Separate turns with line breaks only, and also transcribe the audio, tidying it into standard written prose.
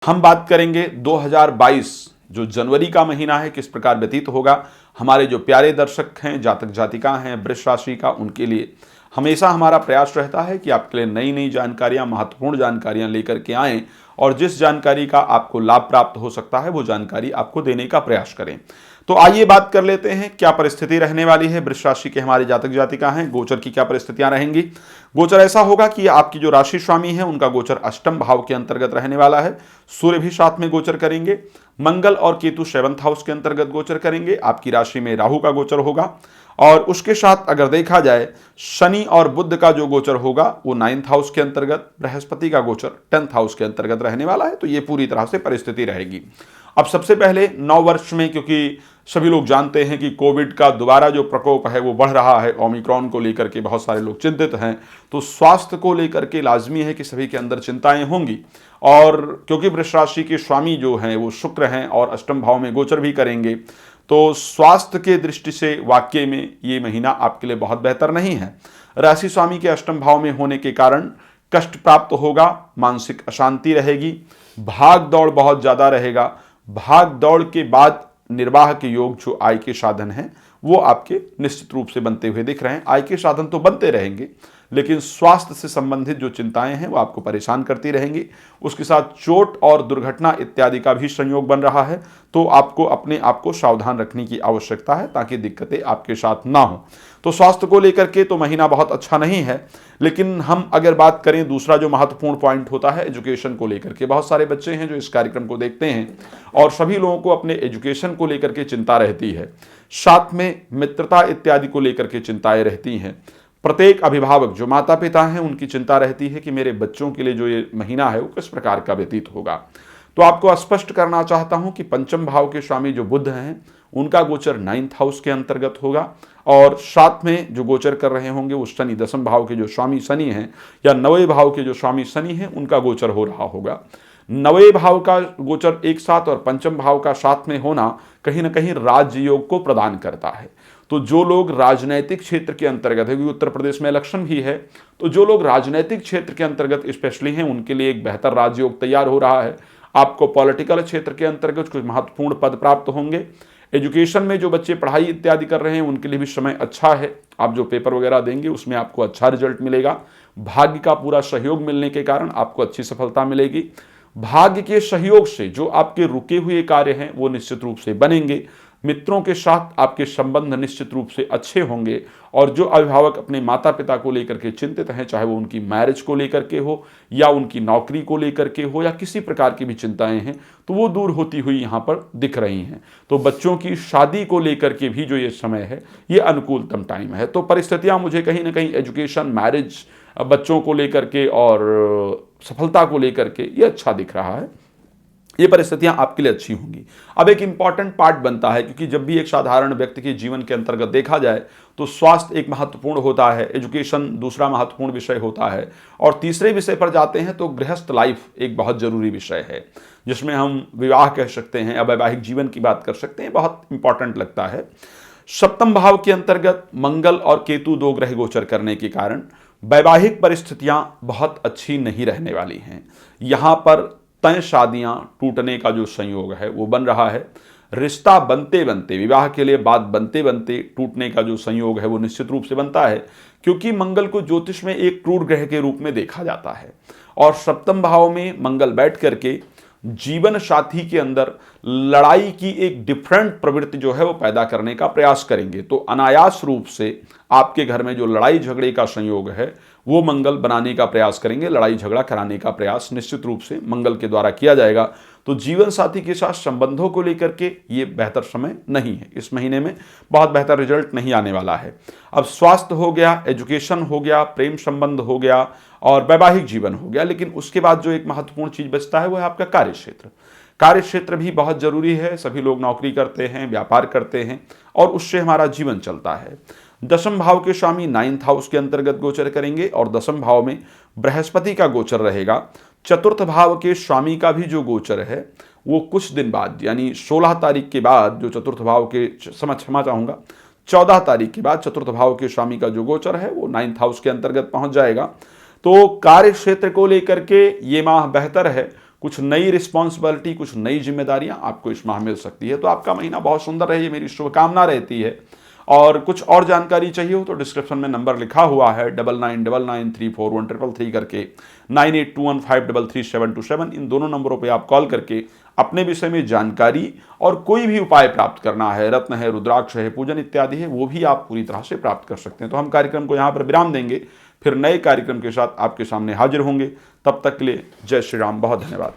हम बात करेंगे 2022 जो जनवरी का महीना है किस प्रकार व्यतीत होगा। हमारे जो प्यारे दर्शक हैं, जातक जातिका हैं वृष राशि का, उनके लिए हमेशा हमारा प्रयास रहता है कि आपके लिए नई नई जानकारियां, महत्वपूर्ण जानकारियां लेकर के आएं और जिस जानकारी का आपको लाभ प्राप्त हो सकता है वो जानकारी आपको देने का प्रयास करें। तो आइए बात कर लेते हैं क्या परिस्थिति रहने वाली है। वृष राशि के हमारे जातक जातिका हैं, गोचर की क्या परिस्थितियां रहेंगी। गोचर ऐसा होगा कि आपकी जो राशि स्वामी है उनका गोचर अष्टम भाव के अंतर्गत रहने वाला है। सूर्य भी साथ में गोचर करेंगे। मंगल और केतु 7th हाउस के अंतर्गत गोचर करेंगे। आपकी राशि में राहु का गोचर होगा और उसके साथ अगर देखा जाए शनि और बुध का जो गोचर होगा वो 9th हाउस के अंतर्गत, बृहस्पति का गोचर 10th हाउस के अंतर्गत रहने वाला है। तो ये पूरी तरह से परिस्थिति रहेगी। अब सबसे पहले 9 वर्ष में, क्योंकि सभी लोग जानते हैं कि कोविड का दोबारा जो प्रकोप है वो बढ़ रहा है, ओमिक्रॉन को लेकर के बहुत सारे लोग चिंतित हैं, तो स्वास्थ्य को लेकर के लाजमी है कि सभी के अंदर चिंताएं होंगी। और क्योंकि वृष राशि के स्वामी जो हैं वो शुक्र हैं और अष्टम भाव में गोचर भी करेंगे, तो स्वास्थ्य के दृष्टि से वाकई में ये महीना आपके लिए बहुत बेहतर नहीं है। राशि स्वामी के अष्टम भाव में होने के कारण कष्ट प्राप्त होगा, मानसिक अशांति रहेगी, भाग दौड़ बहुत ज़्यादा रहेगा। भाग दौड़ के बाद निर्वाह के योग जो आय के साधन हैं वो आपके निश्चित रूप से बनते हुए दिख रहे हैं। आय के साधन तो बनते रहेंगे लेकिन स्वास्थ्य से संबंधित जो चिंताएं हैं वो आपको परेशान करती रहेंगी। उसके साथ चोट और दुर्घटना इत्यादि का भी संयोग बन रहा है, तो आपको अपने आप को सावधान रखने की आवश्यकता है ताकि दिक्कतें आपके साथ ना हो। तो स्वास्थ्य को लेकर के तो महीना बहुत अच्छा नहीं है। लेकिन हम अगर बात करें, दूसरा जो महत्वपूर्ण पॉइंट होता है एजुकेशन को लेकर के, बहुत सारे बच्चे हैं जो इस कार्यक्रम को देखते हैं और सभी लोगों को अपने एजुकेशन को लेकर के चिंता रहती है। साथ में मित्रता इत्यादि को लेकर के चिंताएं रहती हैं। प्रत्येक अभिभावक जो माता पिता हैं उनकी चिंता रहती है कि मेरे बच्चों के लिए जो ये महीना है वो किस प्रकार का व्यतीत होगा। तो आपको स्पष्ट करना चाहता हूं कि पंचम भाव के स्वामी जो बुध हैं उनका गोचर 9th हाउस के अंतर्गत होगा और साथ में जो गोचर कर रहे होंगे वो शनि, दसम भाव के जो स्वामी शनि हैं या 9वें भाव के जो स्वामी शनि हैं उनका गोचर हो रहा होगा। 9वें भाव का गोचर एक साथ और पंचम भाव का साथ में होना कहीं ना कहीं राजयोग को प्रदान करता है। तो जो लोग राजनैतिक क्षेत्र के अंतर्गत है, क्योंकि उत्तर प्रदेश में इलेक्शन भी है, तो जो लोग राजनैतिक क्षेत्र के अंतर्गत स्पेशली हैं उनके लिए एक बेहतर राजयोग तैयार हो रहा है। आपको पॉलिटिकल क्षेत्र के अंतर्गत कुछ महत्वपूर्ण पद प्राप्त होंगे। एजुकेशन में जो बच्चे पढ़ाई इत्यादि कर रहे हैं उनके लिए भी समय अच्छा है। आप जो पेपर वगैरह देंगे उसमें आपको अच्छा रिजल्ट मिलेगा। भाग्य का पूरा सहयोग मिलने के कारण आपको अच्छी सफलता मिलेगी। भाग्य के सहयोग से जो आपके रुके हुए कार्य हैं वो निश्चित रूप से बनेंगे। मित्रों के साथ आपके संबंध निश्चित रूप से अच्छे होंगे और जो अभिभावक अपने माता पिता को लेकर के चिंतित हैं, चाहे वो उनकी मैरिज को लेकर के हो या उनकी नौकरी को लेकर के हो या किसी प्रकार की भी चिंताएं हैं, तो वो दूर होती हुई यहाँ पर दिख रही हैं। तो बच्चों की शादी को लेकर के भी जो ये समय है ये अनुकूलतम टाइम है। तो परिस्थितियाँ मुझे कहीं ना कहीं एजुकेशन, मैरिज, बच्चों को लेकर के और सफलता को लेकर के ये अच्छा दिख रहा है। ये परिस्थितियां आपके लिए अच्छी होंगी। अब एक इंपॉर्टेंट पार्ट बनता है, क्योंकि जब भी एक साधारण व्यक्ति के जीवन के अंतर्गत देखा जाए तो स्वास्थ्य एक महत्वपूर्ण होता है, एजुकेशन दूसरा महत्वपूर्ण विषय होता है और तीसरे विषय पर जाते हैं तो गृहस्थ लाइफ एक बहुत जरूरी विषय है, जिसमें हम विवाह कह सकते हैं या वैवाहिक जीवन की बात कर सकते हैं, बहुत इंपॉर्टेंट लगता है। सप्तम भाव के अंतर्गत मंगल और केतु 2 ग्रह गोचर करने के कारण वैवाहिक परिस्थितियां बहुत अच्छी नहीं रहने वाली हैं। यहाँ पर तय शादियां टूटने का जो संयोग है वो बन रहा है। रिश्ता बनते बनते, विवाह के लिए बात बनते बनते टूटने का जो संयोग है वो निश्चित रूप से बनता है, क्योंकि मंगल को ज्योतिष में एक क्रूर ग्रह के रूप में देखा जाता है और सप्तम भाव में मंगल बैठ करके जीवन साथी के अंदर लड़ाई की एक डिफरेंट प्रवृत्ति जो है वो पैदा करने का प्रयास करेंगे। तो अनायास रूप से आपके घर में जो लड़ाई झगड़े का संयोग है वो मंगल बनाने का प्रयास करेंगे, लड़ाई झगड़ा कराने का प्रयास निश्चित रूप से मंगल के द्वारा किया जाएगा। तो जीवन साथी के साथ संबंधों को लेकर के ये बेहतर समय नहीं है। इस महीने में बहुत बेहतर रिजल्ट नहीं आने वाला है। अब स्वास्थ्य हो गया, एजुकेशन हो गया, प्रेम संबंध हो गया और वैवाहिक जीवन हो गया, लेकिन उसके बाद जो एक महत्वपूर्ण चीज बचता है वो है आपका कार्य क्षेत्र। कार्य क्षेत्र भी बहुत जरूरी है। सभी लोग नौकरी करते हैं, व्यापार करते हैं और उससे हमारा जीवन चलता है। दसम भाव के स्वामी 9th हाउस के अंतर्गत गोचर करेंगे और दसम भाव में बृहस्पति का गोचर रहेगा। चतुर्थ भाव के स्वामी का भी जो गोचर है वो कुछ दिन बाद, यानी 16 तारीख के बाद जो चतुर्थ भाव के, क्षमा चाहूंगा, 14 तारीख के बाद चतुर्थ भाव के स्वामी का जो गोचर है वो 9th हाउस के अंतर्गत पहुंच जाएगा। तो कार्य क्षेत्र को लेकर के ये माह बेहतर है। कुछ नई रिस्पॉन्सिबिलिटी, कुछ नई जिम्मेदारियां आपको इस माह मिल सकती है। तो आपका महीना बहुत सुंदर रहे, ये मेरी शुभकामना रहती है। और कुछ और जानकारी चाहिए हो तो डिस्क्रिप्शन में नंबर लिखा हुआ है 9999341333 करके, 9821533727। इन दोनों नंबरों पे आप कॉल करके अपने विषय में जानकारी और कोई भी उपाय प्राप्त करना है, रत्न है, रुद्राक्ष है, पूजन इत्यादि है, वो भी आप पूरी तरह से प्राप्त कर सकते हैं। तो हम कार्यक्रम को यहाँ पर विराम देंगे, फिर नए कार्यक्रम के साथ आपके सामने हाजिर होंगे। तब तक के लिए जय श्री राम, बहुत धन्यवाद।